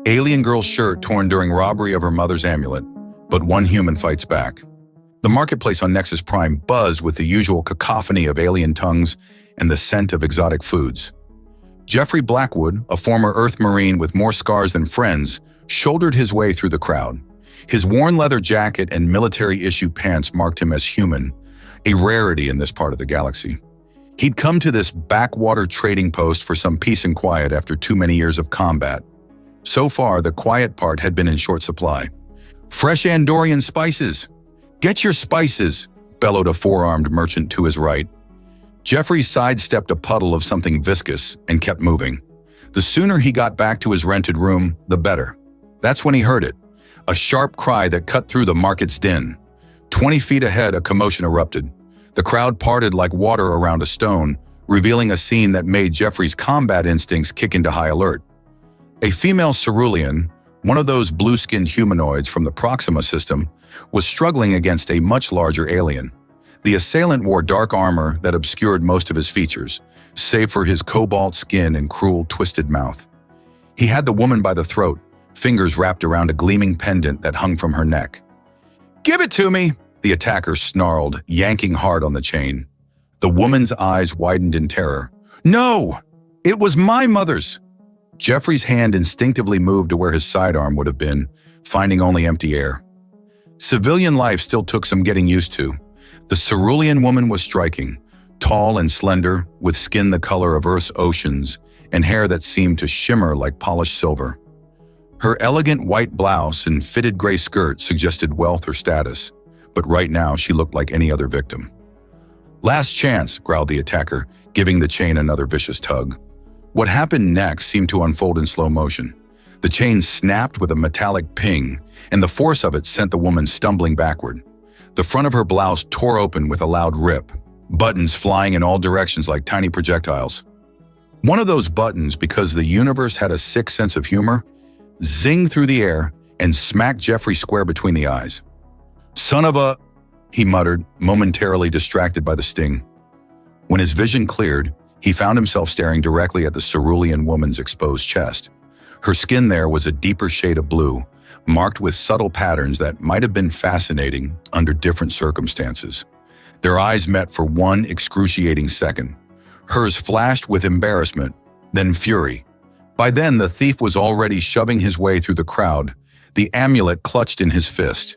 Alien girl's shirt torn during robbery of her mother's amulet, but one human fights back. The marketplace on Nexus Prime buzzed with the usual cacophony of alien tongues and the scent of exotic foods. Jeffrey Blackwood, a former Earth Marine with more scars than friends, shouldered his way through the crowd. His worn leather jacket and military-issue pants marked him as human, a rarity in this part of the galaxy. He'd come to this backwater trading post for some peace and quiet after too many years of combat. So far, the quiet part had been in short supply. "Fresh Andorian spices! Get your spices!" bellowed a four-armed merchant to his right. Jeffrey sidestepped a puddle of something viscous and kept moving. The sooner he got back to his rented room, the better. That's when he heard it, a sharp cry that cut through the market's din. 20 feet ahead, a commotion erupted. The crowd parted like water around a stone, revealing a scene that made Jeffrey's combat instincts kick into high alert. A female cerulean, one of those blue-skinned humanoids from the Proxima system, was struggling against a much larger alien. The assailant wore dark armor that obscured most of his features, save for his cobalt skin and cruel, twisted mouth. He had the woman by the throat, fingers wrapped around a gleaming pendant that hung from her neck. "Give it to me!" the attacker snarled, yanking hard on the chain. The woman's eyes widened in terror. "No! It was my mother's!" Jeffrey's hand instinctively moved to where his sidearm would have been, finding only empty air. Civilian life still took some getting used to. The cerulean woman was striking, tall and slender, with skin the color of Earth's oceans and hair that seemed to shimmer like polished silver. Her elegant white blouse and fitted gray skirt suggested wealth or status, but right now she looked like any other victim. "Last chance," growled the attacker, giving the chain another vicious tug. What happened next seemed to unfold in slow motion. The chain snapped with a metallic ping, and the force of it sent the woman stumbling backward. The front of her blouse tore open with a loud rip, buttons flying in all directions like tiny projectiles. One of those buttons, because the universe had a sick sense of humor, zinged through the air and smacked Jeffrey square between the eyes. "Son of a..." he muttered, momentarily distracted by the sting. When his vision cleared, he found himself staring directly at the cerulean woman's exposed chest. Her skin there was a deeper shade of blue, marked with subtle patterns that might have been fascinating under different circumstances. Their eyes met for one excruciating second. Hers flashed with embarrassment, then fury. By then, the thief was already shoving his way through the crowd, the amulet clutched in his fist.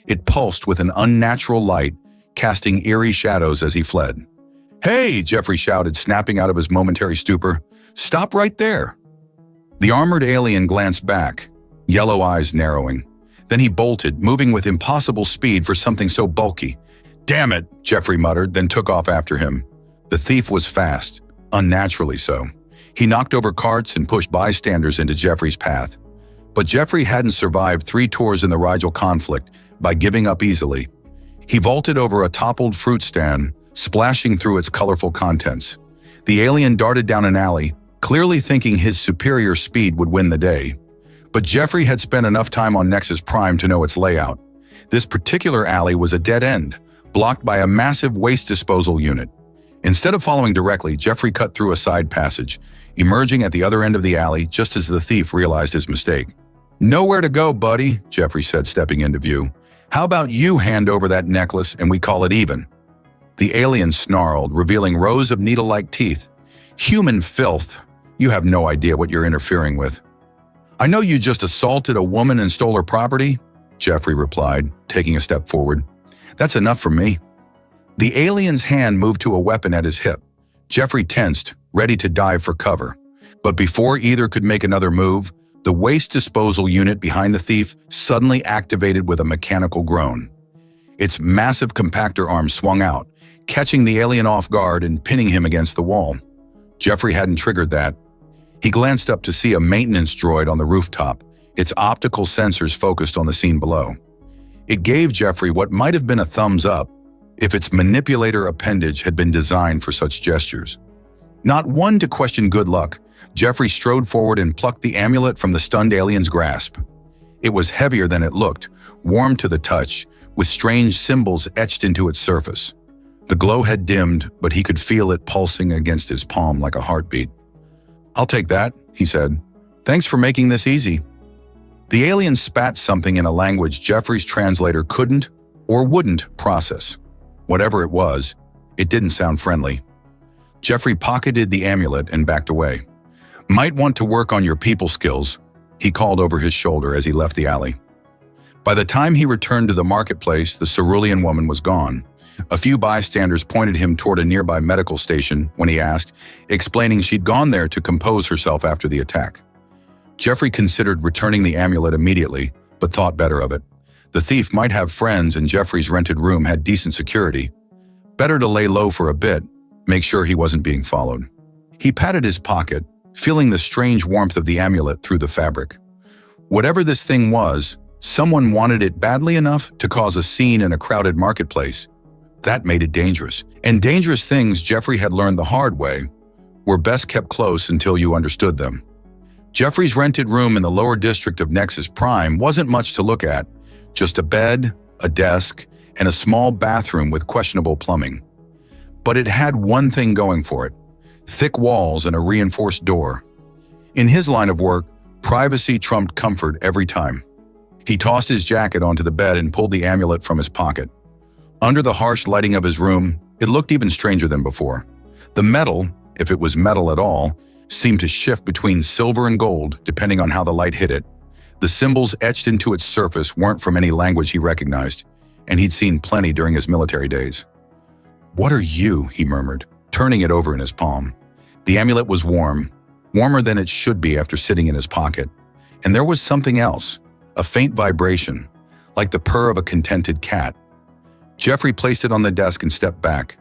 It pulsed with an unnatural light, casting eerie shadows as he fled. "Hey!" Jeffrey shouted, snapping out of his momentary stupor. "Stop right there!" The armored alien glanced back, yellow eyes narrowing. Then he bolted, moving with impossible speed for something so bulky. "Damn it!" Jeffrey muttered, then took off after him. The thief was fast, unnaturally so. He knocked over carts and pushed bystanders into Jeffrey's path. But Jeffrey hadn't survived 3 tours in the Rigel conflict by giving up easily. He vaulted over a toppled fruit stand, splashing through its colorful contents. The alien darted down an alley, clearly thinking his superior speed would win the day. But Jeffrey had spent enough time on Nexus Prime to know its layout. This particular alley was a dead end, blocked by a massive waste disposal unit. Instead of following directly, Jeffrey cut through a side passage, emerging at the other end of the alley just as the thief realized his mistake. "Nowhere to go, buddy," Jeffrey said, stepping into view. "How about you hand over that necklace and we call it even?" The alien snarled, revealing rows of needle-like teeth. "Human filth. You have no idea what you're interfering with." "I know you just assaulted a woman and stole her property," Jeffrey replied, taking a step forward. "That's enough for me." The alien's hand moved to a weapon at his hip. Jeffrey tensed, ready to dive for cover. But before either could make another move, the waste disposal unit behind the thief suddenly activated with a mechanical groan. Its massive compactor arm swung out, catching the alien off guard and pinning him against the wall. Jeffrey hadn't triggered that. He glanced up to see a maintenance droid on the rooftop, its optical sensors focused on the scene below. It gave Jeffrey what might have been a thumbs up if its manipulator appendage had been designed for such gestures. Not one to question good luck, Jeffrey strode forward and plucked the amulet from the stunned alien's grasp. It was heavier than it looked, warm to the touch, with strange symbols etched into its surface. The glow had dimmed, but he could feel it pulsing against his palm like a heartbeat. "I'll take that," he said. "Thanks for making this easy." The alien spat something in a language Jeffrey's translator couldn't or wouldn't process. Whatever it was, it didn't sound friendly. Jeffrey pocketed the amulet and backed away. "Might want to work on your people skills," he called over his shoulder as he left the alley. By the time he returned to the marketplace, the cerulean woman was gone. A few bystanders pointed him toward a nearby medical station when he asked, explaining she'd gone there to compose herself after the attack. Jeffrey considered returning the amulet immediately, but thought better of it. The thief might have friends and Jeffrey's rented room had decent security. Better to lay low for a bit, make sure he wasn't being followed. He patted his pocket, feeling the strange warmth of the amulet through the fabric. Whatever this thing was, someone wanted it badly enough to cause a scene in a crowded marketplace. That made it dangerous. And dangerous things, Jeffrey had learned the hard way, were best kept close until you understood them. Jeffrey's rented room in the lower district of Nexus Prime wasn't much to look at, just a bed, a desk, and a small bathroom with questionable plumbing. But it had one thing going for it: thick walls and a reinforced door. In his line of work, privacy trumped comfort every time. He tossed his jacket onto the bed and pulled the amulet from his pocket. Under the harsh lighting of his room, it looked even stranger than before. The metal, if it was metal at all, seemed to shift between silver and gold, depending on how the light hit it. The symbols etched into its surface weren't from any language he recognized, and he'd seen plenty during his military days. "What are you?" he murmured, turning it over in his palm. The amulet was warm, warmer than it should be after sitting in his pocket. And there was something else, a faint vibration, like the purr of a contented cat. Jeffrey placed it on the desk and stepped back.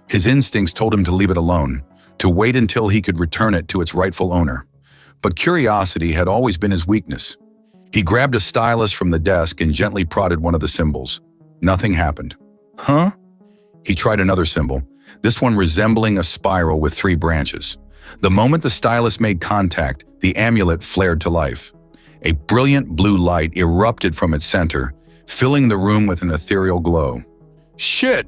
His instincts told him to leave it alone, to wait until he could return it to its rightful owner. But curiosity had always been his weakness. He grabbed a stylus from the desk and gently prodded one of the symbols. Nothing happened. "Huh?" He tried another symbol, this one resembling a spiral with 3 branches. The moment the stylus made contact, the amulet flared to life. A brilliant blue light erupted from its center, filling the room with an ethereal glow. "Shit!"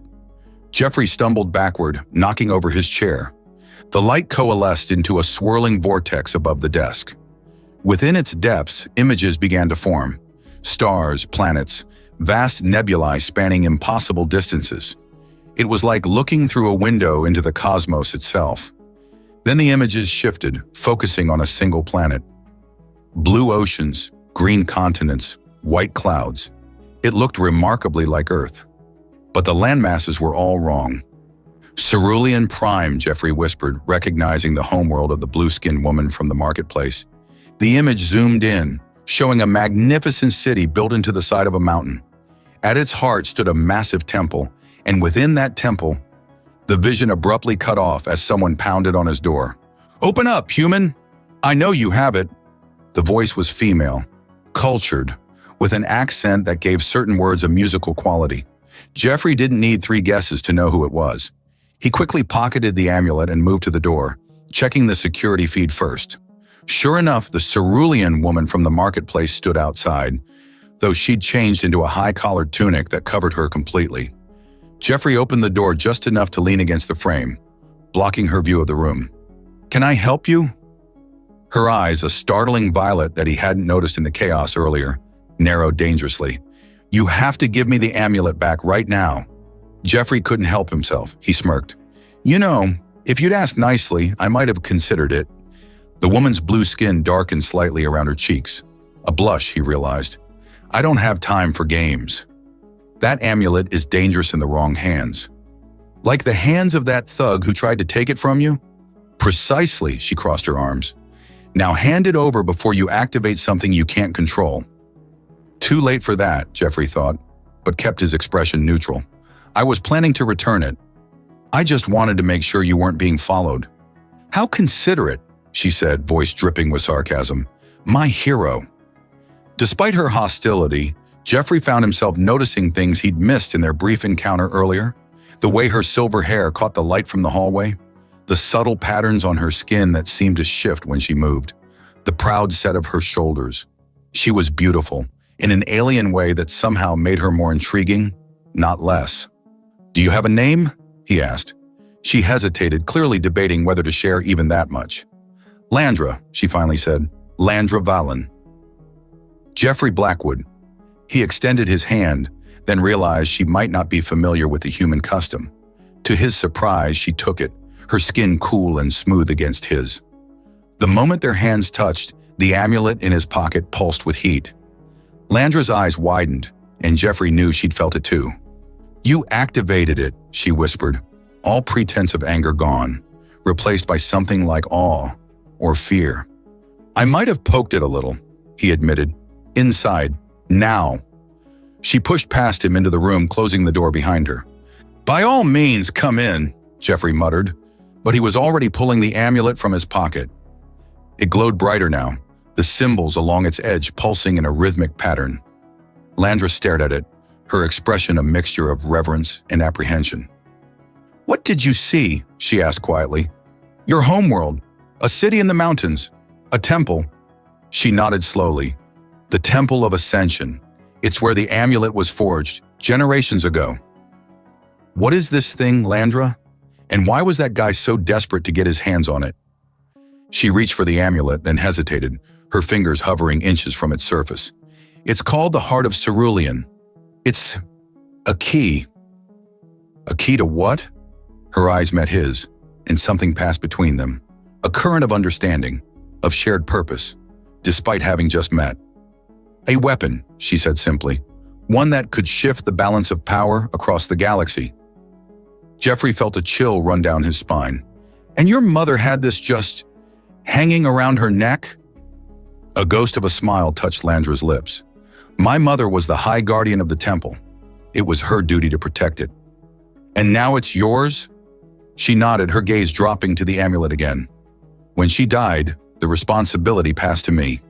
Jeffrey stumbled backward, knocking over his chair. The light coalesced into a swirling vortex above the desk. Within its depths, images began to form. Stars, planets, vast nebulae spanning impossible distances. It was like looking through a window into the cosmos itself. Then the images shifted, focusing on a single planet. Blue oceans, green continents, white clouds. It looked remarkably like Earth. But the landmasses were all wrong. "Cerulean Prime," Jeffrey whispered, recognizing the homeworld of the blue-skinned woman from the marketplace. The image zoomed in, showing a magnificent city built into the side of a mountain. At its heart stood a massive temple, and within that temple, the vision abruptly cut off as someone pounded on his door. "Open up, human! I know you have it." The voice was female, cultured, with an accent that gave certain words a musical quality. Jeffrey didn't need 3 guesses to know who it was. He quickly pocketed the amulet and moved to the door, checking the security feed first. Sure enough, the cerulean woman from the marketplace stood outside, though she'd changed into a high-collared tunic that covered her completely. Jeffrey opened the door just enough to lean against the frame, blocking her view of the room. "Can I help you?" Her eyes, a startling violet that he hadn't noticed in the chaos earlier, narrowed dangerously. "You have to give me the amulet back right now." Jeffrey couldn't help himself. He smirked. "You know, if you'd asked nicely, I might have considered it." The woman's blue skin darkened slightly around her cheeks. A blush, he realized. "I don't have time for games. That amulet is dangerous in the wrong hands." "Like the hands of that thug who tried to take it from you?" "Precisely," she crossed her arms. "Now hand it over before you activate something you can't control." Too late for that, Jeffrey thought, but kept his expression neutral. "I was planning to return it. I just wanted to make sure you weren't being followed." "How considerate," she said, voice dripping with sarcasm. "My hero." Despite her hostility, Jeffrey found himself noticing things he'd missed in their brief encounter earlier. The way her silver hair caught the light from the hallway, the subtle patterns on her skin that seemed to shift when she moved, the proud set of her shoulders. She was beautiful, in an alien way that somehow made her more intriguing, not less. "Do you have a name?" he asked. She hesitated, clearly debating whether to share even that much. "Landra," she finally said. "Landra Valen." Jeffrey Blackwood. He extended his hand, then realized she might not be familiar with the human custom. To his surprise, she took it, her skin cool and smooth against his. The moment their hands touched, the amulet in his pocket pulsed with heat. Landra's eyes widened, and Jeffrey knew she'd felt it too. "You activated it," she whispered, all pretense of anger gone, replaced by something like awe or fear. "I might have poked it a little," he admitted. "Inside, now." She pushed past him into the room, closing the door behind her. "By all means, come in," Jeffrey muttered, but he was already pulling the amulet from his pocket. It glowed brighter now, the symbols along its edge pulsing in a rhythmic pattern. Landra stared at it, her expression a mixture of reverence and apprehension. "What did you see?" she asked quietly. "Your homeworld, a city in the mountains, a temple." She nodded slowly. "The Temple of Ascension. It's where the amulet was forged, generations ago." "What is this thing, Landra? And why was that guy so desperate to get his hands on it?" She reached for the amulet, then hesitated, her fingers hovering inches from its surface. "It's called the Heart of Cerulean. It's a key." "A key to what?" Her eyes met his, and something passed between them. A current of understanding, of shared purpose, despite having just met. "A weapon," she said simply. "One that could shift the balance of power across the galaxy." Jeffrey felt a chill run down his spine. "And your mother had this just hanging around her neck?" A ghost of a smile touched Landra's lips. "My mother was the high guardian of the temple. It was her duty to protect it." "And now it's yours?" She nodded, her gaze dropping to the amulet again. "When she died, the responsibility passed to me.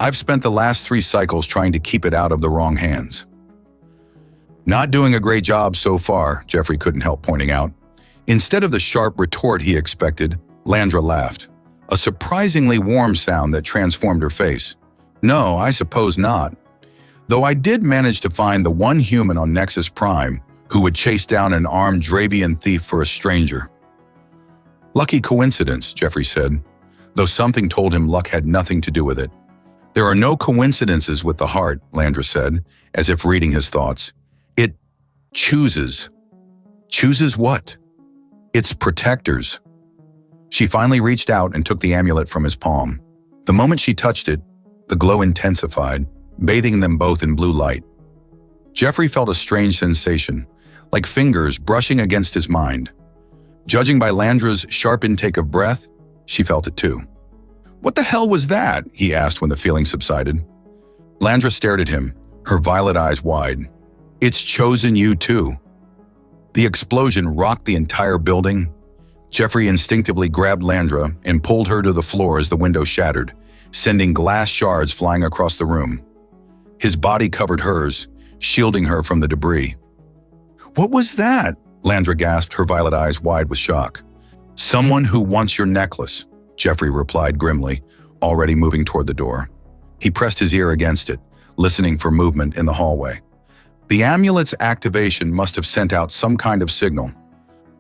I've spent the last 3 cycles trying to keep it out of the wrong hands." "Not doing a great job so far," Jeffrey couldn't help pointing out. Instead of the sharp retort he expected, Landra laughed, a surprisingly warm sound that transformed her face. "No, I suppose not. Though I did manage to find the one human on Nexus Prime who would chase down an armed Dravian thief for a stranger." "Lucky coincidence," Jeffrey said, though something told him luck had nothing to do with it. "There are no coincidences with the heart," Landra said, as if reading his thoughts. "It chooses." "Chooses what?" "Its protectors." She finally reached out and took the amulet from his palm. The moment she touched it, the glow intensified, bathing them both in blue light. Jeffrey felt a strange sensation, like fingers brushing against his mind. Judging by Landra's sharp intake of breath, she felt it too. "What the hell was that?" he asked when the feeling subsided. Landra stared at him, her violet eyes wide. "It's chosen you too." The explosion rocked the entire building. Jeffrey instinctively grabbed Landra and pulled her to the floor as the window shattered, sending glass shards flying across the room. His body covered hers, shielding her from the debris. "What was that?" Landra gasped, her violet eyes wide with shock. "Someone who wants your necklace," Jeffrey replied grimly, already moving toward the door. He pressed his ear against it, listening for movement in the hallway. The amulet's activation must have sent out some kind of signal.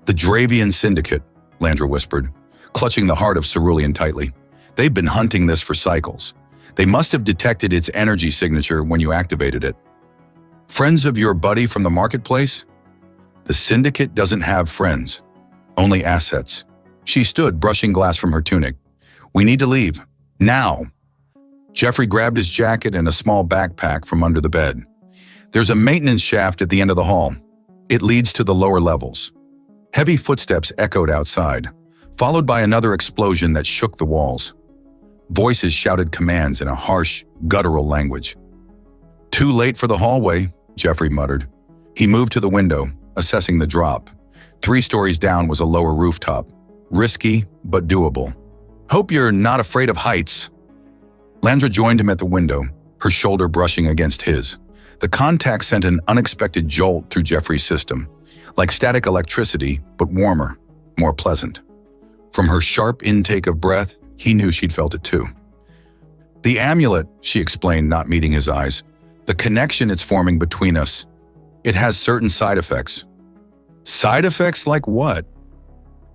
"The Dravian Syndicate," Landra whispered, clutching the heart of Cerulean tightly. "They've been hunting this for cycles. They must have detected its energy signature when you activated it." "Friends of your buddy from the marketplace?" "The Syndicate doesn't have friends, only assets." She stood, brushing glass from her tunic. "We need to leave. Now." Jeffrey grabbed his jacket and a small backpack from under the bed. "There's a maintenance shaft at the end of the hall. It leads to the lower levels." Heavy footsteps echoed outside, followed by another explosion that shook the walls. Voices shouted commands in a harsh, guttural language. "Too late for the hallway," Jeffrey muttered. He moved to the window, assessing the drop. 3 stories down was a lower rooftop. Risky, but doable. "Hope you're not afraid of heights." Landra joined him at the window, her shoulder brushing against his. The contact sent an unexpected jolt through Jeffrey's system, like static electricity, but warmer, more pleasant. From her sharp intake of breath, he knew she'd felt it too. "The amulet," she explained, not meeting his eyes. "The connection it's forming between us. It has certain side effects." "Side effects like what?"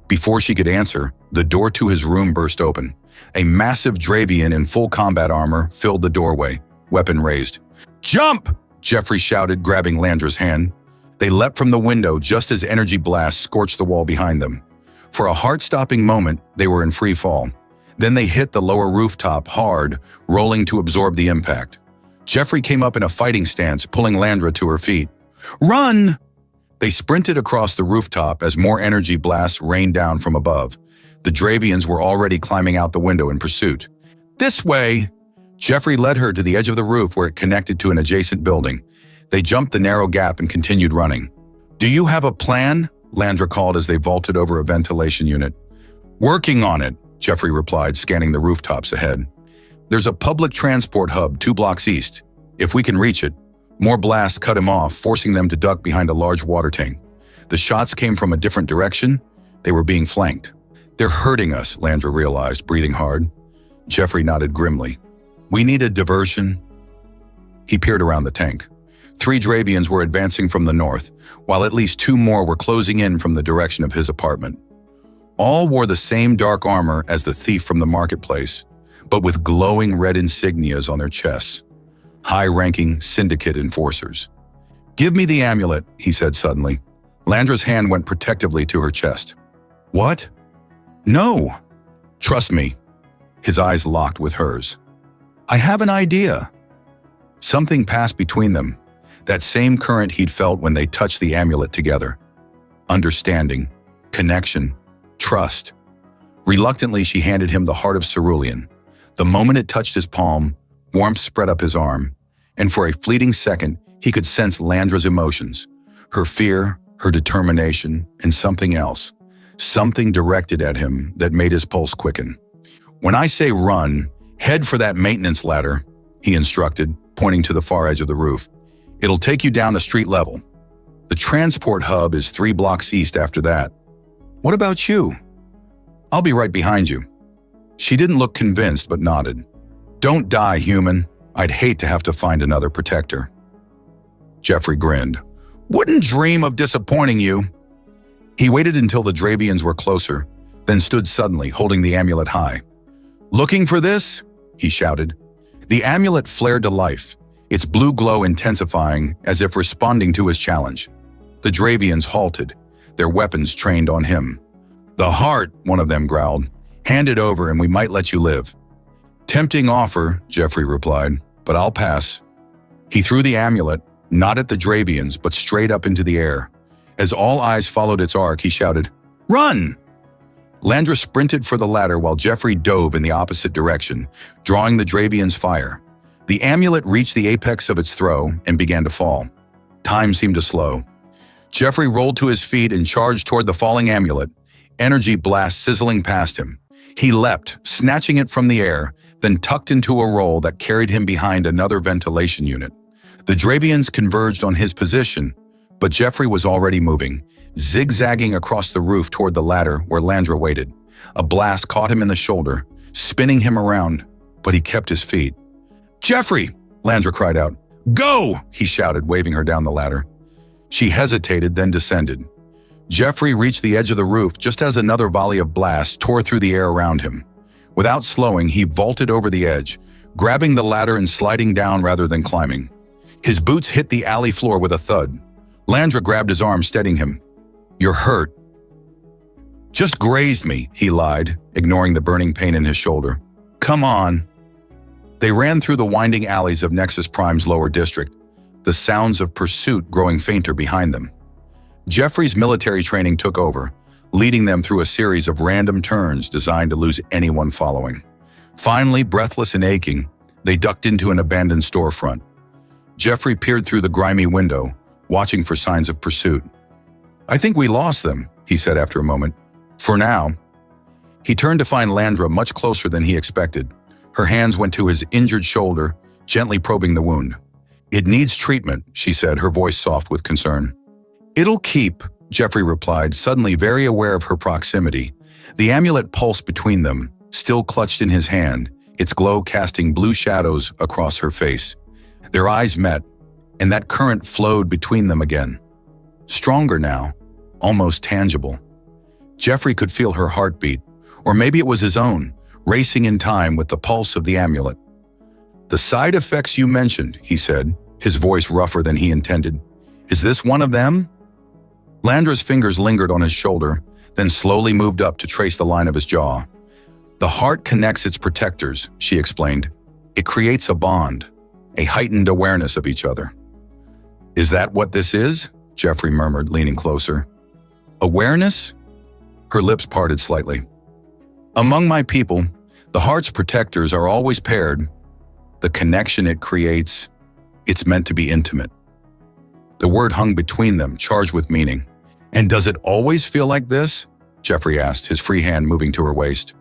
Before she could answer, the door to his room burst open. A massive Dravian in full combat armor filled the doorway, weapon raised. "Jump!" Jeffrey shouted, grabbing Landra's hand. They leapt from the window just as energy blasts scorched the wall behind them. For a heart-stopping moment, they were in free fall. Then they hit the lower rooftop hard, rolling to absorb the impact. Jeffrey came up in a fighting stance, pulling Landra to her feet. "Run!" They sprinted across the rooftop as more energy blasts rained down from above. The Dravians were already climbing out the window in pursuit. "This way!" Jeffrey led her to the edge of the roof where it connected to an adjacent building. They jumped the narrow gap and continued running. "Do you have a plan?" Landra called as they vaulted over a ventilation unit. "Working on it," Jeffrey replied, scanning the rooftops ahead. "There's a public transport hub 2 blocks east. If we can reach it." More blasts cut him off, forcing them to duck behind a large water tank. The shots came from a different direction. They were being flanked. "They're hurting us," Landra realized, breathing hard. Jeffrey nodded grimly. "We need a diversion." He peered around the tank. 3 Dravians were advancing from the north, while at least 2 more were closing in from the direction of his apartment. All wore the same dark armor as the thief from the marketplace, but with glowing red insignias on their chests. High-ranking syndicate enforcers. "Give me the amulet," he said suddenly. Landra's hand went protectively to her chest. "What?" "No." "Trust me." His eyes locked with hers. "I have an idea." Something passed between them, that same current he'd felt when they touched the amulet together. Understanding, connection, trust. Reluctantly, she handed him the heart of cerulean. The moment it touched his palm, warmth spread up his arm, and for a fleeting second, he could sense Landra's emotions, her fear, her determination, and something else. Something directed at him that made his pulse quicken. "When I say run, head for that maintenance ladder," he instructed, pointing to the far edge of the roof. "It'll take you down to street level. The transport hub is 3 blocks east after that." "What about you?" "I'll be right behind you." She didn't look convinced, but nodded. "Don't die, human. I'd hate to have to find another protector." Jeffrey grinned. "Wouldn't dream of disappointing you." He waited until the Dravians were closer, then stood suddenly, holding the amulet high. "Looking for this?" he shouted. The amulet flared to life, its blue glow intensifying as if responding to his challenge. The Dravians halted, their weapons trained on him. "The heart," one of them growled. "Hand it over and we might let you live." "Tempting offer," Jeffrey replied, "but I'll pass." He threw the amulet, not at the Dravians, but straight up into the air. As all eyes followed its arc, he shouted, "Run!" Landra sprinted for the ladder while Jeffrey dove in the opposite direction, drawing the Dravians' fire. The amulet reached the apex of its throw and began to fall. Time seemed to slow. Jeffrey rolled to his feet and charged toward the falling amulet, energy blast sizzling past him. He leapt, snatching it from the air, then tucked into a roll that carried him behind another ventilation unit. The Dravians converged on his position, but Jeffrey was already moving, zigzagging across the roof toward the ladder where Landra waited. A blast caught him in the shoulder, spinning him around, but he kept his feet. "Jeffrey!" Landra cried out. "Go!" he shouted, waving her down the ladder. She hesitated, then descended. Jeffrey reached the edge of the roof just as another volley of blasts tore through the air around him. Without slowing, he vaulted over the edge, grabbing the ladder and sliding down rather than climbing. His boots hit the alley floor with a thud. Landra grabbed his arm, steadying him. "You're hurt." "Just grazed me," he lied, ignoring the burning pain in his shoulder. "Come on." They ran through the winding alleys of Nexus Prime's lower district, the sounds of pursuit growing fainter behind them. Jeffrey's military training took over, leading them through a series of random turns designed to lose anyone following. Finally, breathless and aching, they ducked into an abandoned storefront. Jeffrey peered through the grimy window, watching for signs of pursuit. "I think we lost them," he said after a moment. "For now." He turned to find Landra much closer than he expected. Her hands went to his injured shoulder, gently probing the wound. "It needs treatment," she said, her voice soft with concern. "It'll keep," Jeffrey replied, suddenly very aware of her proximity. The amulet pulsed between them, still clutched in his hand, its glow casting blue shadows across her face. Their eyes met, and that current flowed between them again. Stronger now, almost tangible. Jeffrey could feel her heartbeat, or maybe it was his own, racing in time with the pulse of the amulet. "The side effects you mentioned," he said, his voice rougher than he intended. "Is this one of them?" Landra's fingers lingered on his shoulder, then slowly moved up to trace the line of his jaw. "The heart connects its protectors," she explained. "It creates a bond, a heightened awareness of each other." "Is that what this is?" Jeffrey murmured, leaning closer. "Awareness?" Her lips parted slightly. "Among my people, the heart's protectors are always paired. The connection it creates, it's meant to be intimate." The word hung between them, charged with meaning. "And does it always feel like this?" Jeffrey asked, his free hand moving to her waist.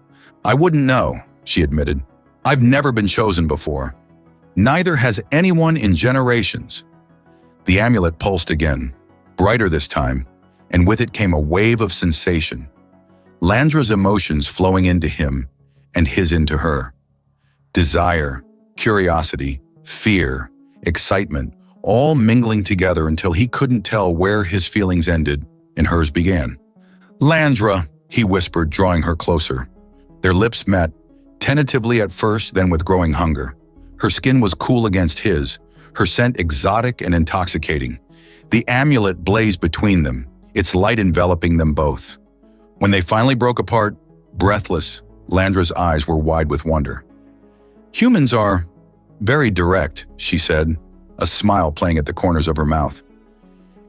"I wouldn't know," she admitted. "I've never been chosen before. Neither has anyone in generations." The amulet pulsed again, brighter this time, and with it came a wave of sensation. Landra's emotions flowing into him and his into her. Desire, curiosity, fear, excitement, all mingling together until he couldn't tell where his feelings ended and hers began. "Landra," he whispered, drawing her closer. Their lips met, tentatively at first, then with growing hunger. Her skin was cool against his, her scent exotic and intoxicating. The amulet blazed between them, its light enveloping them both. When they finally broke apart, breathless, Landra's eyes were wide with wonder. "Humans are very direct," she said, a smile playing at the corners of her mouth.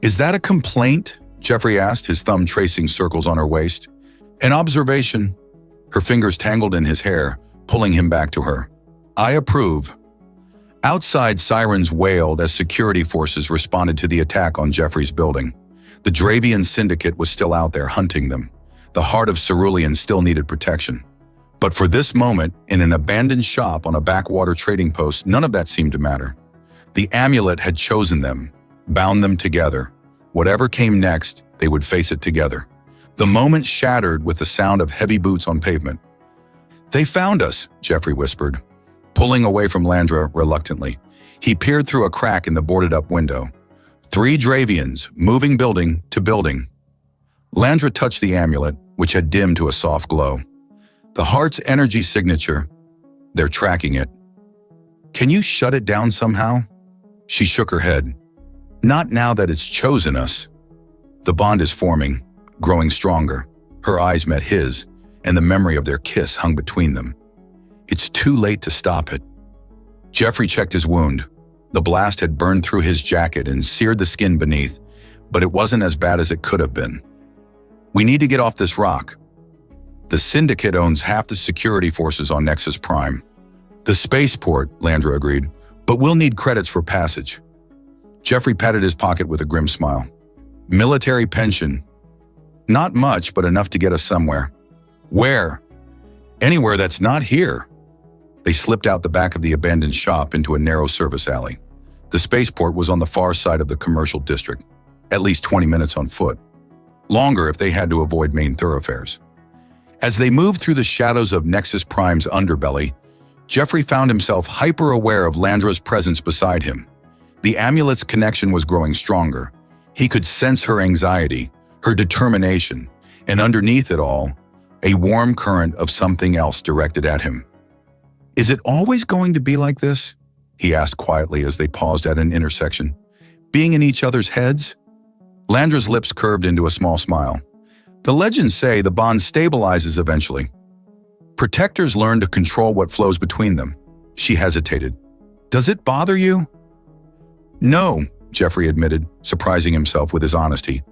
"Is that a complaint?" Jeffrey asked, his thumb tracing circles on her waist. "An observation." Her fingers tangled in his hair, pulling him back to her. "I approve." Outside, sirens wailed as security forces responded to the attack on Jeffrey's building. The Dravian Syndicate was still out there hunting them. The heart of Cerulean still needed protection. But for this moment, in an abandoned shop on a backwater trading post, none of that seemed to matter. The amulet had chosen them, bound them together. Whatever came next, they would face it together. The moment shattered with the sound of heavy boots on pavement. "They found us," Jeffrey whispered, pulling away from Landra reluctantly. He peered through a crack in the boarded-up window. 3 Dravians, moving building to building. Landra touched the amulet, which had dimmed to a soft glow. The heart's energy signature. They're tracking it. "Can you shut it down somehow?" She shook her head. "Not now that it's chosen us." The bond is forming, growing stronger. Her eyes met his, and the memory of their kiss hung between them. It's too late to stop it. Jeffrey checked his wound. The blast had burned through his jacket and seared the skin beneath, but it wasn't as bad as it could have been. "We need to get off this rock." The Syndicate owns half the security forces on Nexus Prime. "The spaceport," Landra agreed, "but we'll need credits for passage." Jeffrey patted his pocket with a grim smile. "Military pension. Not much, but enough to get us somewhere." "Where?" "Anywhere that's not here." They slipped out the back of the abandoned shop into a narrow service alley. The spaceport was on the far side of the commercial district, at least 20 minutes on foot. Longer if they had to avoid main thoroughfares. As they moved through the shadows of Nexus Prime's underbelly, Jeffrey found himself hyper-aware of Landra's presence beside him. The amulet's connection was growing stronger. He could sense her anxiety, her determination, and underneath it all, a warm current of something else directed at him. "Is it always going to be like this?" he asked quietly as they paused at an intersection. "Being in each other's heads?" Landra's lips curved into a small smile. "The legends say the bond stabilizes eventually. Protectors learn to control what flows between them." She hesitated. "Does it bother you?" "No," Jeffrey admitted, surprising himself with his honesty.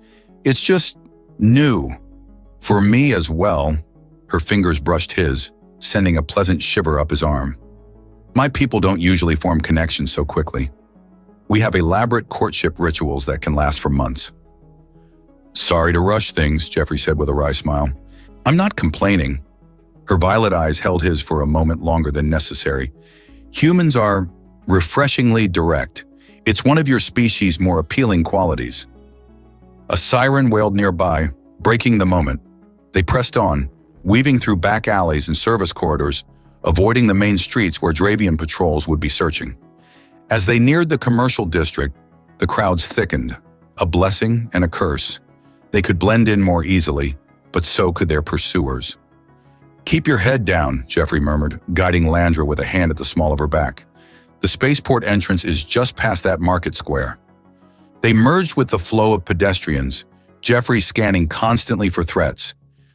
"It's just new. For me as well." Her fingers brushed his, sending a pleasant shiver up his arm. "My people don't usually form connections so quickly. We have elaborate courtship rituals that can last for months." "Sorry to rush things," Jeffrey said with a wry smile. "I'm not complaining." Her violet eyes held his for a moment longer than necessary. "Humans are refreshingly direct. It's one of your species' more appealing qualities." A siren wailed nearby, breaking the moment. They pressed on, weaving through back alleys and service corridors, avoiding the main streets where Dravian patrols would be searching. As they neared the commercial district, the crowds thickened, a blessing and a curse. They could blend in more easily, but so could their pursuers. "Keep your head down," Jeffrey murmured, guiding Landra with a hand at the small of her back. The spaceport entrance is just past that market square. They merged with the flow of pedestrians, Jeffrey scanning constantly for threats.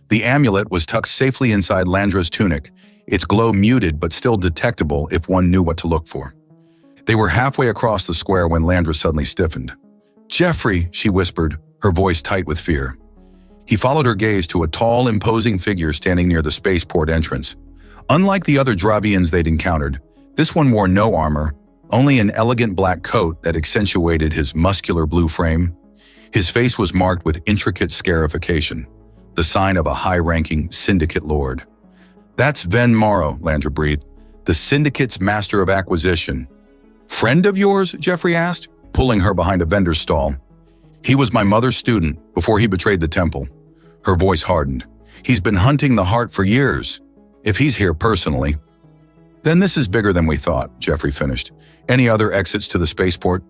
The amulet was tucked safely inside Landra's tunic, its glow muted but still detectable if one knew what to look for. They were halfway across the square when Landra suddenly stiffened. "Jeffrey," she whispered, her voice tight with fear. He followed her gaze to a tall, imposing figure standing near the spaceport entrance. Unlike the other Dravians they'd encountered, this one wore no armor, only an elegant black coat that accentuated his muscular blue frame. His face was marked with intricate scarification, the sign of a high-ranking syndicate lord. "That's Ven Morrow," Landra breathed, "the syndicate's master of acquisition." "Friend of yours?" Jeffrey asked, pulling her behind a vendor's stall. "He was my mother's student before he betrayed the temple." Her voice hardened. "He's been hunting the heart for years, if he's here personally." "Then this is bigger than we thought," Jeffrey finished. "Any other exits to the spaceport?"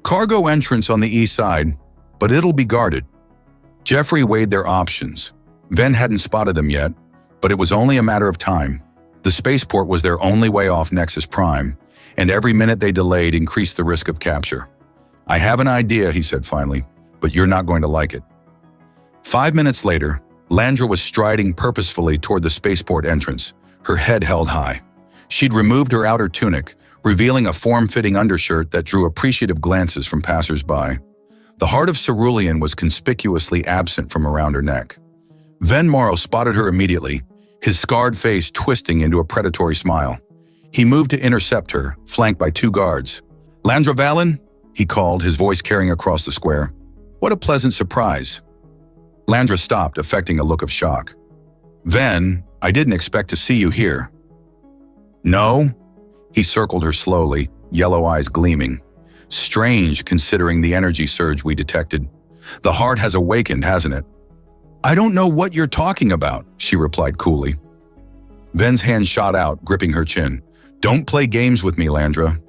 "Cargo entrance on the east side, but it'll be guarded." Jeffrey weighed their options. Ven hadn't spotted them yet, but it was only a matter of time. The spaceport was their only way off Nexus Prime, and every minute they delayed increased the risk of capture. "I have an idea," he said finally, "but you're not going to like it." 5 minutes later, Landra was striding purposefully toward the spaceport entrance, her head held high. She'd removed her outer tunic, revealing a form-fitting undershirt that drew appreciative glances from passers-by. The heart of Cerulean was conspicuously absent from around her neck. Ven Morrow spotted her immediately, his scarred face twisting into a predatory smile. He moved to intercept her, flanked by 2 guards. "Landra Valen?" he called, his voice carrying across the square. "What a pleasant surprise." Landra stopped, affecting a look of shock. "Ven, I didn't expect to see you here." "No?" He circled her slowly, yellow eyes gleaming. "Strange, considering the energy surge we detected. The heart has awakened, hasn't it?" "I don't know what you're talking about," she replied coolly. Ven's hand shot out, gripping her chin. "Don't play games with me, Landra."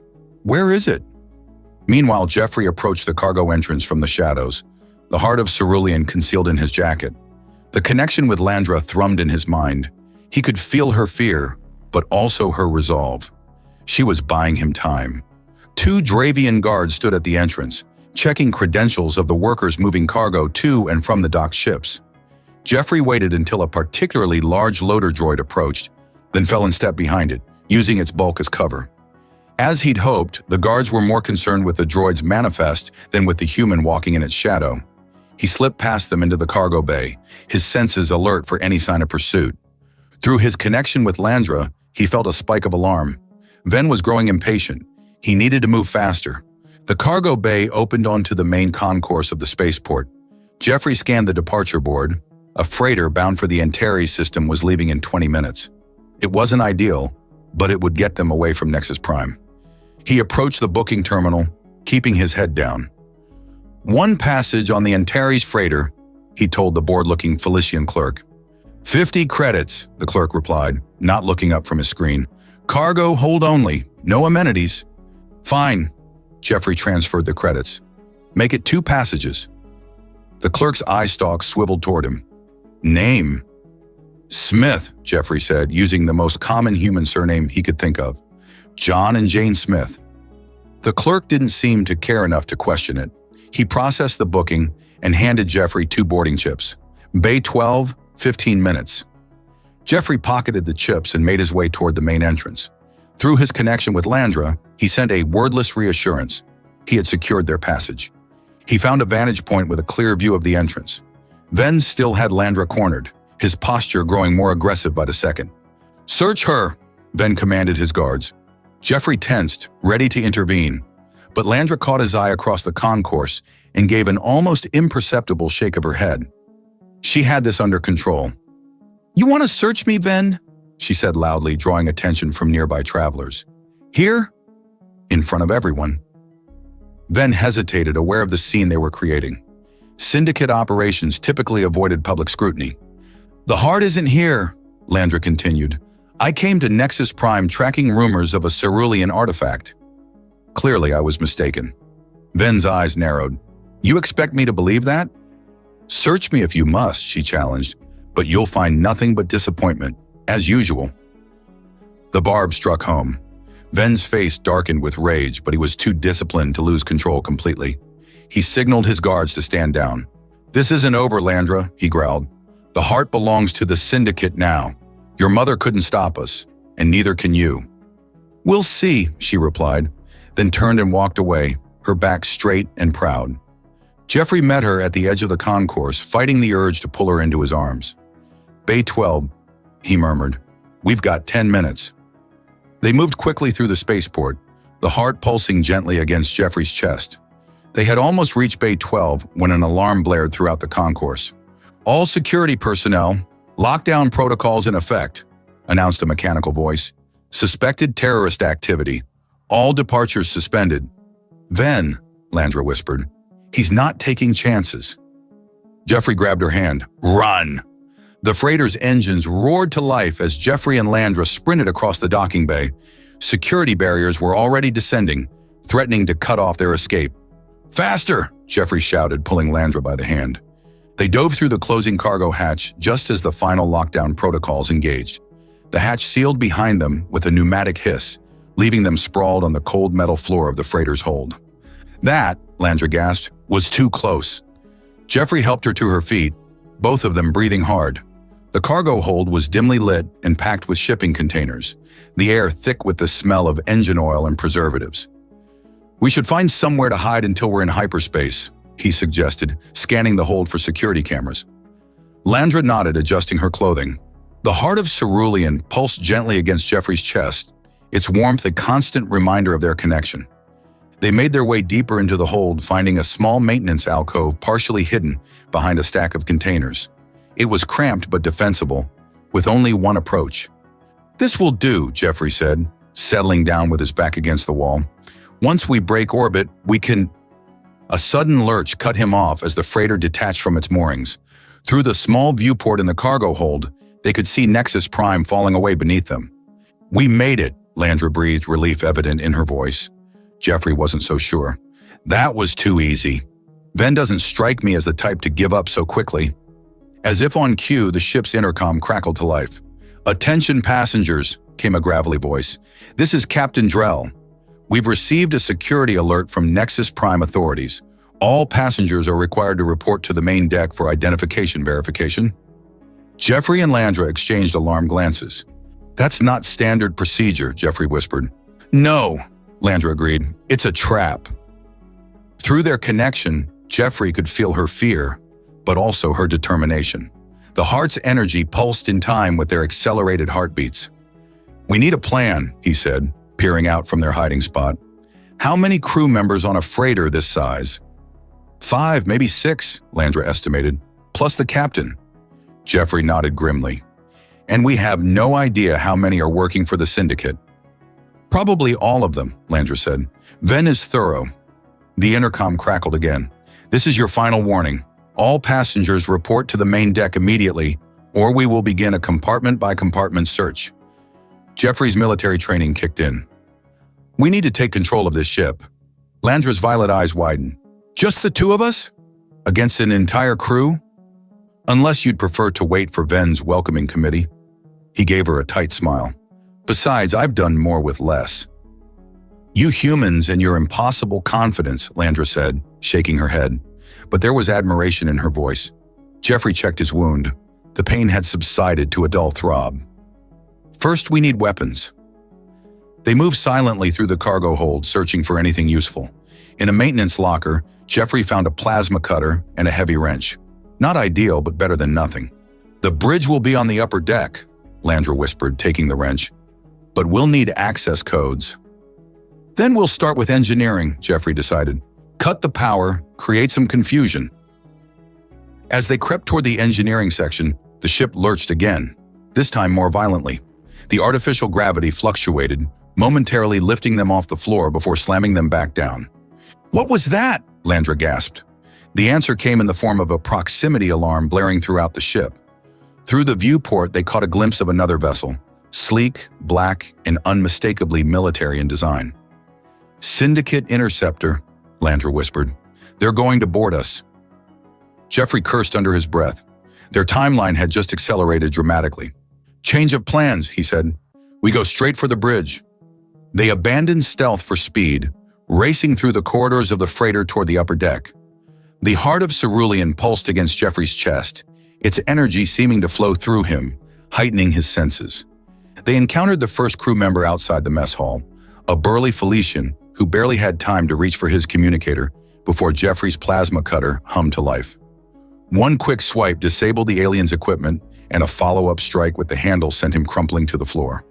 "Where is it?" Meanwhile, Jeffrey approached the cargo entrance from the shadows, the heart of Cerulean concealed in his jacket. The connection with Landra thrummed in his mind. He could feel her fear, but also her resolve. She was buying him time. 2 Dravian guards stood at the entrance, checking credentials of the workers moving cargo to and from the docked ships. Jeffrey waited until a particularly large loader droid approached, then fell in step behind it, using its bulk as cover. As he'd hoped, the guards were more concerned with the droid's manifest than with the human walking in its shadow. He slipped past them into the cargo bay, his senses alert for any sign of pursuit. Through his connection with Landra, he felt a spike of alarm. Ven was growing impatient. He needed to move faster. The cargo bay opened onto the main concourse of the spaceport. Jeffrey scanned the departure board. A freighter bound for the Antares system was leaving in 20 minutes. It wasn't ideal, but it would get them away from Nexus Prime. He approached the booking terminal, keeping his head down. "1 passage on the Antares freighter," he told the bored-looking Felician clerk. 50 credits, the clerk replied, not looking up from his screen. "Cargo hold only, no amenities." "Fine." Jeffrey transferred the credits. "Make it 2 passages." The clerk's eye stalk swiveled toward him. "Name?" "Smith," Jeffrey said, using the most common human surname he could think of. "John and Jane Smith." The clerk didn't seem to care enough to question it. He processed the booking and handed Jeffrey 2 boarding chips. "Bay 12, 15 minutes." Jeffrey pocketed the chips and made his way toward the main entrance. Through his connection with Landra, he sent a wordless reassurance. He had secured their passage. He found a vantage point with a clear view of the entrance. Ven still had Landra cornered, his posture growing more aggressive by the second. "Search her," Ven commanded his guards. Jeffrey tensed, ready to intervene, but Landra caught his eye across the concourse and gave an almost imperceptible shake of her head. She had this under control. "You want to search me, Ven?" she said loudly, drawing attention from nearby travelers. "Here?" In front of everyone. Ven hesitated, aware of the scene they were creating. Syndicate operations typically avoided public scrutiny. "The heart isn't here," Landra continued. "I came to Nexus Prime tracking rumors of a Cerulean artifact." Clearly, I was mistaken. Ven's eyes narrowed. "You expect me to believe that?" "Search me if you must," she challenged, "but you'll find nothing but disappointment, as usual." The barb struck home. Ven's face darkened with rage, but he was too disciplined to lose control completely. He signaled his guards to stand down. "This isn't over, Landra," he growled. "The heart belongs to the Syndicate now. Your mother couldn't stop us, and neither can you." "We'll see," she replied, then turned and walked away, her back straight and proud. Jeffrey met her at the edge of the concourse, fighting the urge to pull her into his arms. "Bay 12, he murmured. "We've got 10 minutes." They moved quickly through the spaceport, the heart pulsing gently against Jeffrey's chest. They had almost reached Bay 12 when an alarm blared throughout the concourse. "All security personnel, lockdown protocols in effect," announced a mechanical voice. "Suspected terrorist activity. All departures suspended." "Ven," Landra whispered. "He's not taking chances." Jeffrey grabbed her hand. "Run!" The freighter's engines roared to life as Jeffrey and Landra sprinted across the docking bay. Security barriers were already descending, threatening to cut off their escape. "Faster!" Jeffrey shouted, pulling Landra by the hand. They dove through the closing cargo hatch just as the final lockdown protocols engaged. The hatch sealed behind them with a pneumatic hiss, leaving them sprawled on the cold metal floor of the freighter's hold. "That," Landra gasped, "was too close." Jeffrey helped her to her feet, both of them breathing hard. The cargo hold was dimly lit and packed with shipping containers, the air thick with the smell of engine oil and preservatives. "We should find somewhere to hide until we're in hyperspace," he suggested, scanning the hold for security cameras. Landra nodded, adjusting her clothing. The heart of Cerulean pulsed gently against Jeffrey's chest, its warmth a constant reminder of their connection. They made their way deeper into the hold, finding a small maintenance alcove partially hidden behind a stack of containers. It was cramped but defensible, with only one approach. "This will do," Jeffrey said, settling down with his back against the wall. "Once we break orbit, we can—" A sudden lurch cut him off as the freighter detached from its moorings. Through the small viewport in the cargo hold, they could see Nexus Prime falling away beneath them. "We made it," Landra breathed, relief evident in her voice. Jeffrey wasn't so sure. "That was too easy. Ven doesn't strike me as the type to give up so quickly." As if on cue, the ship's intercom crackled to life. "Attention passengers," came a gravelly voice. "This is Captain Drell. We've received a security alert from Nexus Prime authorities. All passengers are required to report to the main deck for identification verification." Jeffrey and Landra exchanged alarmed glances. "That's not standard procedure," Jeffrey whispered. "No," Landra agreed. "It's a trap." Through their connection, Jeffrey could feel her fear, but also her determination. The heart's energy pulsed in time with their accelerated heartbeats. "We need a plan," he said, peering out from their hiding spot. "How many crew members on a freighter this size?" 5, maybe 6, Landra estimated, plus the captain. Jeffrey nodded grimly. "And we have no idea how many are working for the Syndicate." "Probably all of them," Landra said. "Ven is thorough." The intercom crackled again. "This is your final warning. All passengers report to the main deck immediately, or we will begin a compartment-by-compartment search." Jeffrey's military training kicked in. "We need to take control of this ship." Landra's violet eyes widened. "Just the two of us? Against an entire crew? Unless you'd prefer to wait for Ven's welcoming committee." He gave her a tight smile. "Besides, I've done more with less." "You humans and your impossible confidence," Landra said, shaking her head. But there was admiration in her voice. Jeffrey checked his wound. The pain had subsided to a dull throb. "First, we need weapons." They moved silently through the cargo hold, searching for anything useful. In a maintenance locker, Jeffrey found a plasma cutter and a heavy wrench. Not ideal, but better than nothing. "The bridge will be on the upper deck," Landra whispered, taking the wrench. "But we'll need access codes." "Then we'll start with engineering," Jeffrey decided. "Cut the power, create some confusion." As they crept toward the engineering section, the ship lurched again, this time more violently. The artificial gravity fluctuated, momentarily lifting them off the floor before slamming them back down. "What was that?" Landra gasped. The answer came in the form of a proximity alarm blaring throughout the ship. Through the viewport, they caught a glimpse of another vessel, sleek, black, and unmistakably military in design. "Syndicate Interceptor," Landra whispered. "They're going to board us." Jeffrey cursed under his breath. Their timeline had just accelerated dramatically. "Change of plans," he said. "We go straight for the bridge." They abandoned stealth for speed, racing through the corridors of the freighter toward the upper deck. The heart of cerulean pulsed against Jeffrey's chest, its energy seeming to flow through him, heightening his senses. They encountered the first crew member outside the mess hall, a burly Felician who barely had time to reach for his communicator before Jeffrey's plasma cutter hummed to life. One quick swipe disabled the alien's equipment, and a follow-up strike with the handle sent him crumpling to the floor.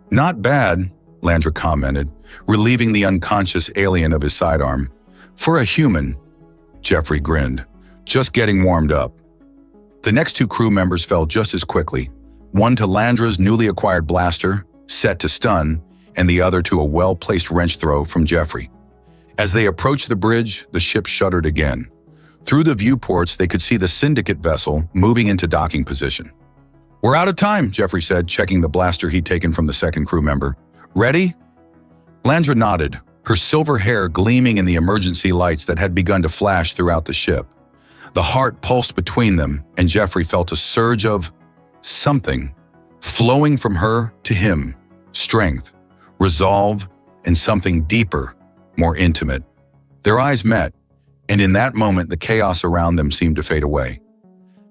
"Not bad," Landra commented, relieving the unconscious alien of his sidearm. "For a human," Jeffrey grinned, "just getting warmed up." The next two crew members fell just as quickly, one to Landra's newly acquired blaster, set to stun, and the other to a well-placed wrench throw from Jeffrey. As they approached the bridge, the ship shuddered again. Through the viewports, they could see the Syndicate vessel moving into docking position. "We're out of time," Jeffrey said, checking the blaster he'd taken from the second crew member. "Ready?" Landra nodded, her silver hair gleaming in the emergency lights that had begun to flash throughout the ship. The heart pulsed between them, and Jeffrey felt a surge of something flowing from her to him. Strength, resolve, and something deeper, more intimate. Their eyes met, and in that moment the chaos around them seemed to fade away.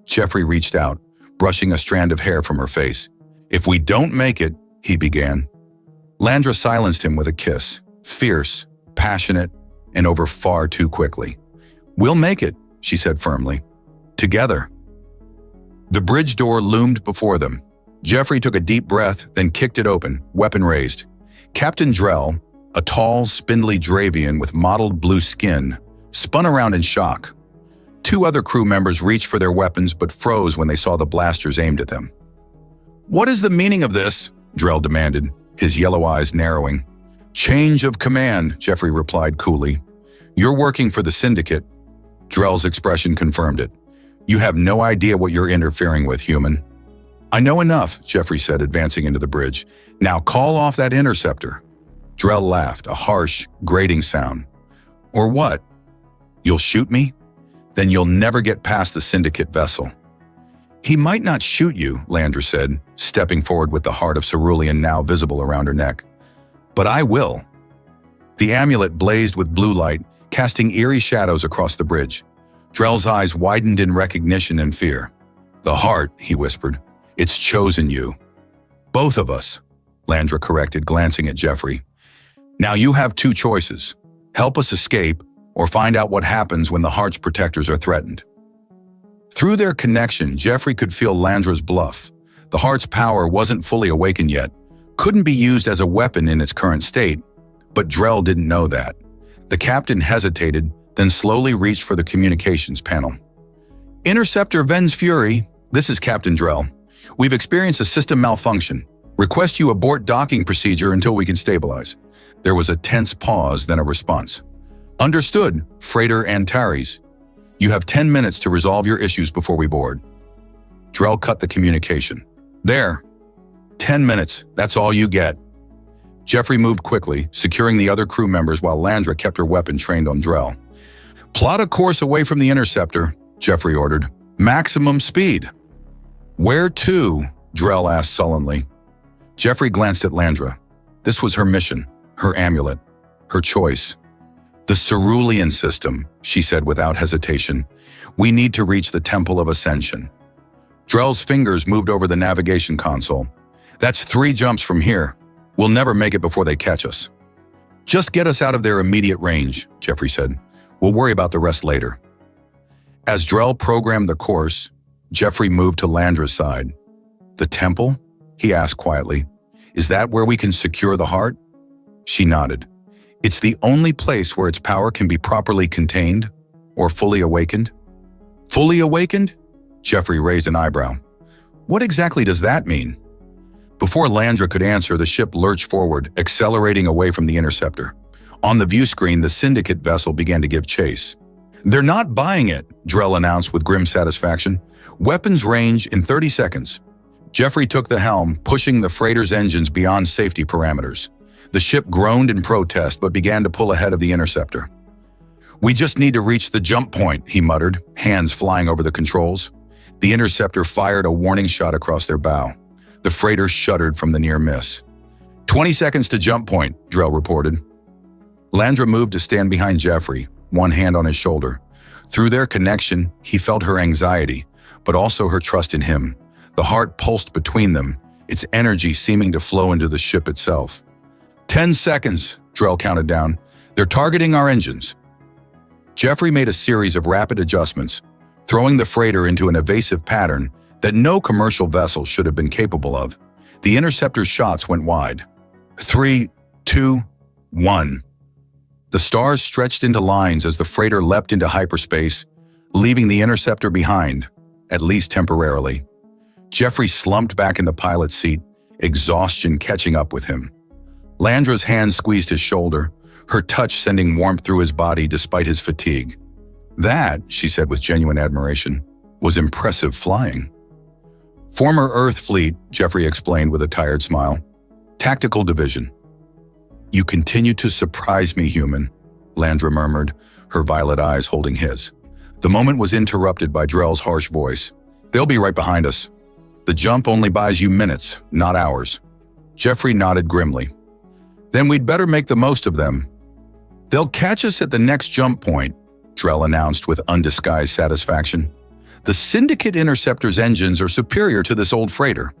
Jeffrey reached out, brushing a strand of hair from her face. "If we don't make it," he began. Landra silenced him with a kiss, fierce, passionate, and over far too quickly. "We'll make it," she said firmly. "Together." The bridge door loomed before them. Jeffrey took a deep breath, then kicked it open, weapon raised. Captain Drell, a tall, spindly Dravian with mottled blue skin, spun around in shock. Two other crew members reached for their weapons but froze when they saw the blasters aimed at them. "What is the meaning of this?" Drell demanded, his yellow eyes narrowing. "Change of command," Jeffrey replied coolly. "You're working for the Syndicate." Drell's expression confirmed it. "You have no idea what you're interfering with, human." "I know enough," Jeffrey said, advancing into the bridge. "Now call off that interceptor." Drell laughed, a harsh, grating sound. "Or what? You'll shoot me? Then you'll never get past the Syndicate vessel." "He might not shoot you," Landra said, stepping forward with the heart of cerulean now visible around her neck. "But I will." The amulet blazed with blue light, casting eerie shadows across the bridge. Drell's eyes widened in recognition and fear. "The heart," he whispered. "It's chosen you." "Both of us," Landra corrected, glancing at Jeffrey. "Now you have two choices. Help us escape, or find out what happens when the heart's protectors are threatened." Through their connection, Jeffrey could feel Landra's bluff. The heart's power wasn't fully awakened yet, couldn't be used as a weapon in its current state, but Drell didn't know that. The captain hesitated, then slowly reached for the communications panel. "Interceptor Ven's Fury, this is Captain Drell. We've experienced a system malfunction. Request you abort docking procedure until we can stabilize." There was a tense pause, then a response. "Understood, Freighter Antares. You have 10 minutes to resolve your issues before we board." Drell cut the communication. "There. 10 minutes, that's all you get." Jeffrey moved quickly, securing the other crew members while Landra kept her weapon trained on Drell. "Plot a course away from the interceptor," Jeffrey ordered. "Maximum speed." "Where to?" Drell asked sullenly. Jeffrey glanced at Landra. This was her mission, her amulet, her choice. "The Cerulean system," she said without hesitation. "We need to reach the Temple of Ascension." Drell's fingers moved over the navigation console. "That's 3 jumps from here. We'll never make it before they catch us." "Just get us out of their immediate range," Jeffrey said. "We'll worry about the rest later." As Drell programmed the course, Jeffrey moved to Landra's side. "The temple?" he asked quietly. "Is that where we can secure the heart?" She nodded. "It's the only place where its power can be properly contained or fully awakened." "Fully awakened?" Jeffrey raised an eyebrow. "What exactly does that mean?" Before Landra could answer, the ship lurched forward, accelerating away from the interceptor. On the view screen, the Syndicate vessel began to give chase. "They're not buying it," Drell announced with grim satisfaction. "Weapons range in 30 seconds. Jeffrey took the helm, pushing the freighter's engines beyond safety parameters. The ship groaned in protest but began to pull ahead of the interceptor. "We just need to reach the jump point," he muttered, hands flying over the controls. The interceptor fired a warning shot across their bow. The freighter shuddered from the near miss. "20 seconds to jump point," Drell reported. Landra moved to stand behind Jeffrey, one hand on his shoulder. Through their connection, he felt her anxiety, but also her trust in him. The heart pulsed between them, its energy seeming to flow into the ship itself. 10 seconds, Drell counted down. "They're targeting our engines." Jeffrey made a series of rapid adjustments, throwing the freighter into an evasive pattern that no commercial vessel should have been capable of. The interceptor's shots went wide. 3, 2, 1. The stars stretched into lines as the freighter leapt into hyperspace, leaving the interceptor behind, at least temporarily. Jeffrey slumped back in the pilot's seat, exhaustion catching up with him. Landra's hand squeezed his shoulder, her touch sending warmth through his body despite his fatigue. "That," she said with genuine admiration, "was impressive flying." "Former Earth fleet," Jeffrey explained with a tired smile. "Tactical division." "You continue to surprise me, human," Landra murmured, her violet eyes holding his. The moment was interrupted by Drell's harsh voice. "They'll be right behind us. The jump only buys you minutes, not hours." Jeffrey nodded grimly. "Then we'd better make the most of them." "They'll catch us at the next jump point," Drell announced with undisguised satisfaction. "The Syndicate Interceptor's engines are superior to this old freighter."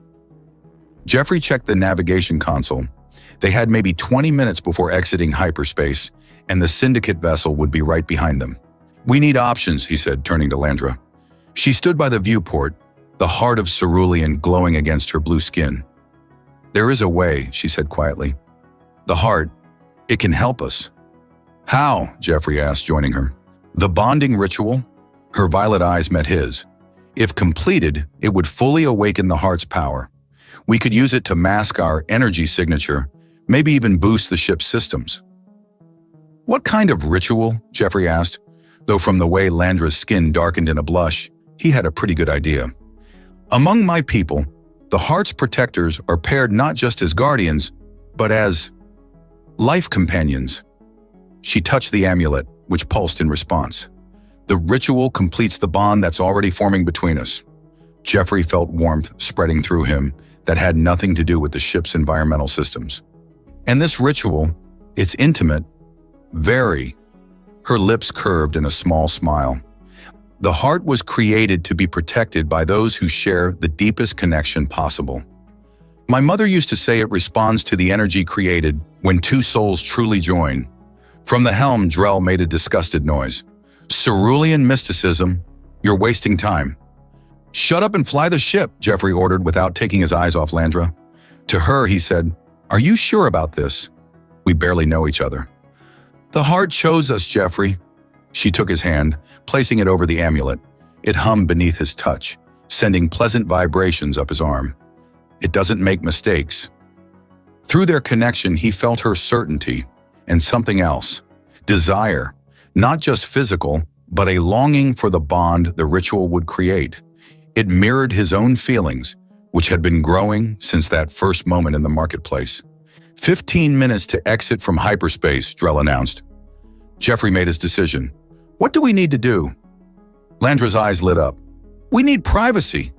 Jeffrey checked the navigation console. They had maybe 20 minutes before exiting hyperspace, and the Syndicate vessel would be right behind them. "We need options," he said, turning to Landra. She stood by the viewport, the heart of cerulean glowing against her blue skin. "There is a way," she said quietly. "The heart, it can help us." "How?" Jeffrey asked, joining her. "The bonding ritual?" Her violet eyes met his. "If completed, it would fully awaken the heart's power. We could use it to mask our energy signature, maybe even boost the ship's systems." "What kind of ritual?" Jeffrey asked, though from the way Landra's skin darkened in a blush, he had a pretty good idea. "Among my people, the heart's protectors are paired not just as guardians, but as life companions." She touched the amulet, which pulsed in response. "The ritual completes the bond that's already forming between us." Jeffrey felt warmth spreading through him that had nothing to do with the ship's environmental systems. "And this ritual, it's intimate, very." Her lips curved in a small smile. "The heart was created to be protected by those who share the deepest connection possible. My mother used to say it responds to the energy created when two souls truly join." From the helm, Drell made a disgusted noise. "Cerulean mysticism, you're wasting time." "Shut up and fly the ship," Jeffrey ordered without taking his eyes off Landra. To her, he said, "Are you sure about this? We barely know each other." "The heart chose us, Jeffrey." She took his hand, placing it over the amulet. It hummed beneath his touch, sending pleasant vibrations up his arm. "It doesn't make mistakes." Through their connection, he felt her certainty and something else. Desire, not just physical, but a longing for the bond the ritual would create. It mirrored his own feelings, which had been growing since that first moment in the marketplace. 15 minutes to exit from hyperspace, Drell announced. Jeffrey made his decision. "What do we need to do?" Landra's eyes lit up. "We need privacy,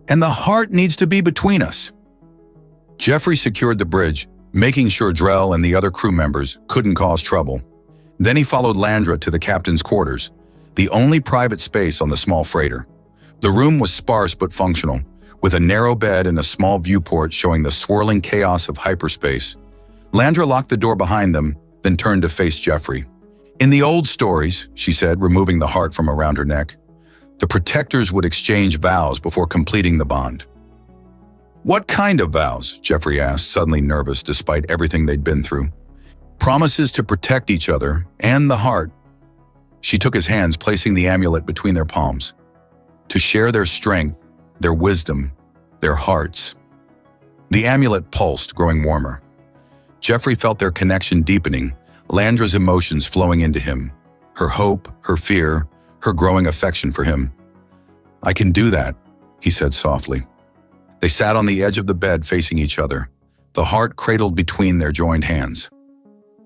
and the heart needs to be between us." Jeffrey secured the bridge, making sure Drell and the other crew members couldn't cause trouble. Then he followed Landra to the captain's quarters, the only private space on the small freighter. The room was sparse but functional, with a narrow bed and a small viewport showing the swirling chaos of hyperspace. Landra locked the door behind them, then turned to face Jeffrey. "In the old stories," she said, removing the heart from around her neck, "the protectors would exchange vows before completing the bond." "What kind of vows?" Jeffrey asked, suddenly nervous despite everything they'd been through. "Promises to protect each other and the heart." She took his hands, placing the amulet between their palms. To share their strength, their wisdom, their hearts. The amulet pulsed, growing warmer. Jeffrey felt their connection deepening, Landra's emotions flowing into him. Her hope, her fear, her growing affection for him. "I can do that," he said softly. They sat on the edge of the bed facing each other, the heart cradled between their joined hands.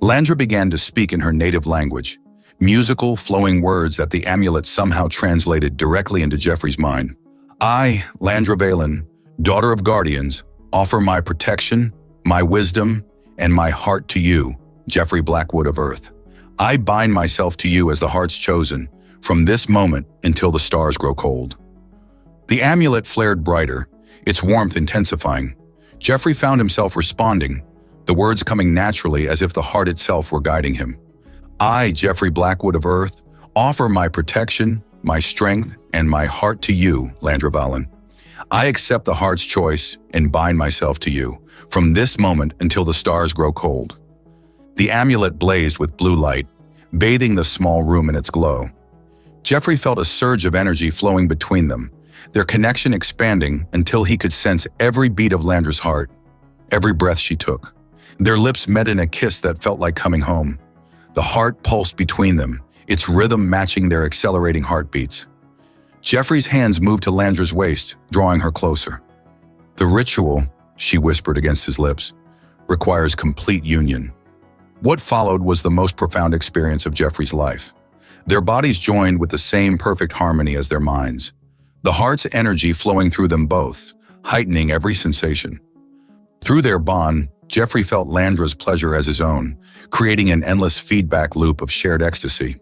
Landra began to speak in her native language, musical, flowing words that the amulet somehow translated directly into Jeffrey's mind. "I, Landra Valen, daughter of guardians, offer my protection, my wisdom, and my heart to you, Jeffrey Blackwood of Earth. I bind myself to you as the heart's chosen, from this moment until the stars grow cold." The amulet flared brighter, its warmth intensifying. Jeffrey found himself responding, the words coming naturally as if the heart itself were guiding him. "I, Jeffrey Blackwood of Earth, offer my protection, my strength, and my heart to you, Landra Valen. I accept the heart's choice and bind myself to you, from this moment until the stars grow cold." The amulet blazed with blue light, bathing the small room in its glow. Jeffrey felt a surge of energy flowing between them, their connection expanding until he could sense every beat of Landra's heart, every breath she took. Their lips met in a kiss that felt like coming home. The heart pulsed between them, its rhythm matching their accelerating heartbeats. Jeffrey's hands moved to Landra's waist, drawing her closer. "The ritual," she whispered against his lips, "requires complete union." What followed was the most profound experience of Jeffrey's life. Their bodies joined with the same perfect harmony as their minds, the heart's energy flowing through them both, heightening every sensation. Through their bond, Jeffrey felt Landra's pleasure as his own, creating an endless feedback loop of shared ecstasy.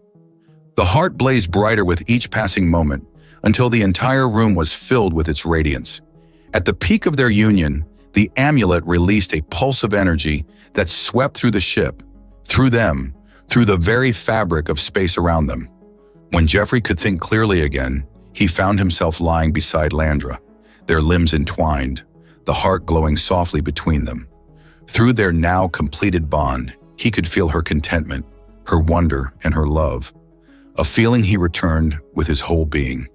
The heart blazed brighter with each passing moment, until the entire room was filled with its radiance. At the peak of their union, the amulet released a pulse of energy that swept through the ship, through them, through the very fabric of space around them. When Jeffrey could think clearly again, he found himself lying beside Landra, their limbs entwined, the heart glowing softly between them. Through their now completed bond, he could feel her contentment, her wonder, and her love, a feeling he returned with his whole being.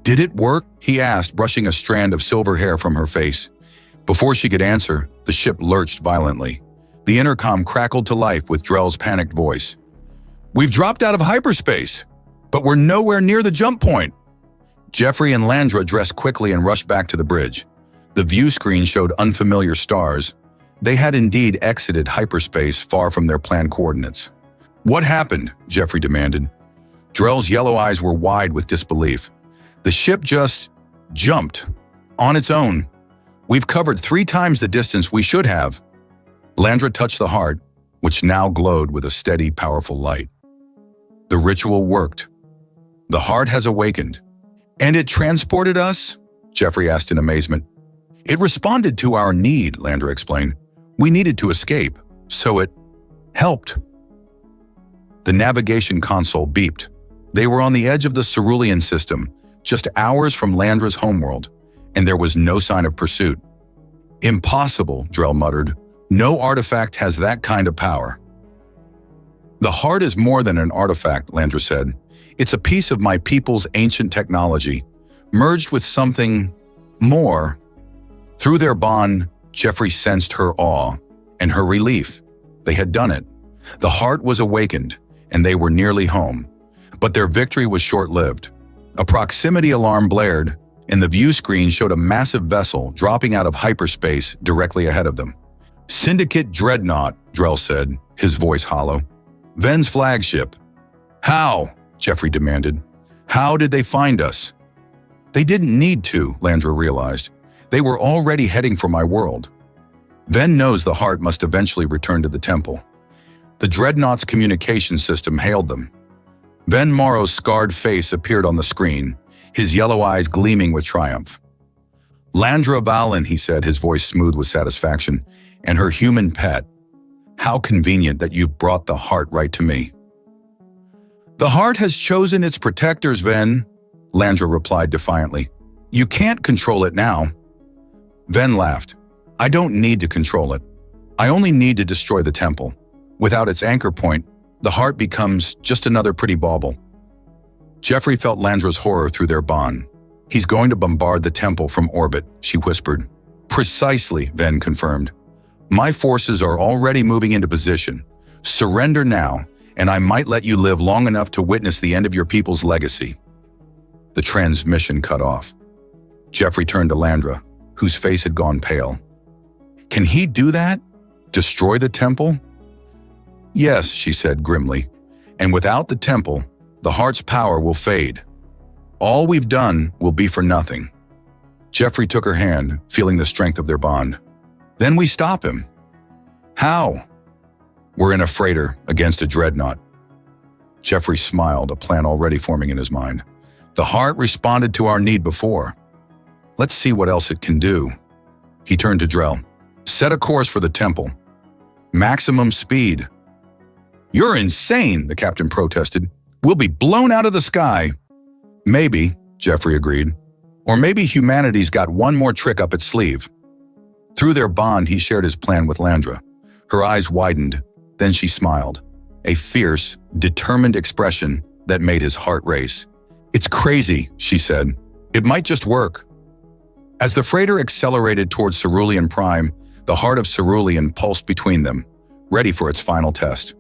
"Did it work?" he asked, brushing a strand of silver hair from her face. Before she could answer, the ship lurched violently. The intercom crackled to life with Drell's panicked voice. "We've dropped out of hyperspace, but we're nowhere near the jump point." Jeffrey and Landra dressed quickly and rushed back to the bridge. The view screen showed unfamiliar stars. They had indeed exited hyperspace far from their planned coordinates. "What happened?" Jeffrey demanded. Drell's yellow eyes were wide with disbelief. "The ship just jumped on its own. We've covered 3 times the distance we should have." Landra touched the heart, which now glowed with a steady, powerful light. "The ritual worked. The heart has awakened." "And it transported us?" Jeffrey asked in amazement. "It responded to our need," Landra explained. "We needed to escape, so it helped." The navigation console beeped. They were on the edge of the Cerulean system, just hours from Landra's homeworld, and there was no sign of pursuit. "Impossible," Drell muttered. "No artifact has that kind of power." "The heart is more than an artifact," Landra said. "It's a piece of my people's ancient technology, merged with something more." Through their bond, Jeffrey sensed her awe and her relief. They had done it. The heart was awakened, and they were nearly home. But their victory was short-lived. A proximity alarm blared, and the view screen showed a massive vessel dropping out of hyperspace directly ahead of them. "Syndicate Dreadnought," Drell said, his voice hollow. "Ven's flagship." "How?" Jeffrey demanded. "How did they find us?" "They didn't need to," Landra realized. "They were already heading for my world. Ven knows the heart must eventually return to the temple." The Dreadnought's communication system hailed them. Ven Morrow's scarred face appeared on the screen, his yellow eyes gleaming with triumph. "Landra Valen," he said, his voice smooth with satisfaction, "and her human pet. How convenient that you've brought the heart right to me." "The heart has chosen its protectors, Ven," Landra replied defiantly. "You can't control it now." Ven laughed. "I don't need to control it. I only need to destroy the temple. Without its anchor point, the heart becomes just another pretty bauble." Jeffrey felt Landra's horror through their bond. "He's going to bombard the temple from orbit," she whispered. "Precisely," Ven confirmed. "My forces are already moving into position. Surrender now, and I might let you live long enough to witness the end of your people's legacy." The transmission cut off. Jeffrey turned to Landra, whose face had gone pale. "Can he do that? Destroy the temple?" "Yes," she said grimly. "And without the temple, the heart's power will fade. All we've done will be for nothing." Jeffrey took her hand, feeling the strength of their bond. "Then we stop him." How? We're in a freighter against a dreadnought. Jeffrey smiled, a plan already forming in his mind. The heart responded to our need before. Let's see what else it can do. He turned to Drell. Set a course for the temple. Maximum speed. You're insane, the captain protested. We'll be blown out of the sky. Maybe, Jeffrey agreed. Or maybe humanity's got one more trick up its sleeve. Through their bond, he shared his plan with Landra. Her eyes widened, then she smiled. A fierce, determined expression that made his heart race. It's crazy, she said. It might just work. As the freighter accelerated towards Cerulean Prime, the heart of Cerulean pulsed between them, ready for its final test.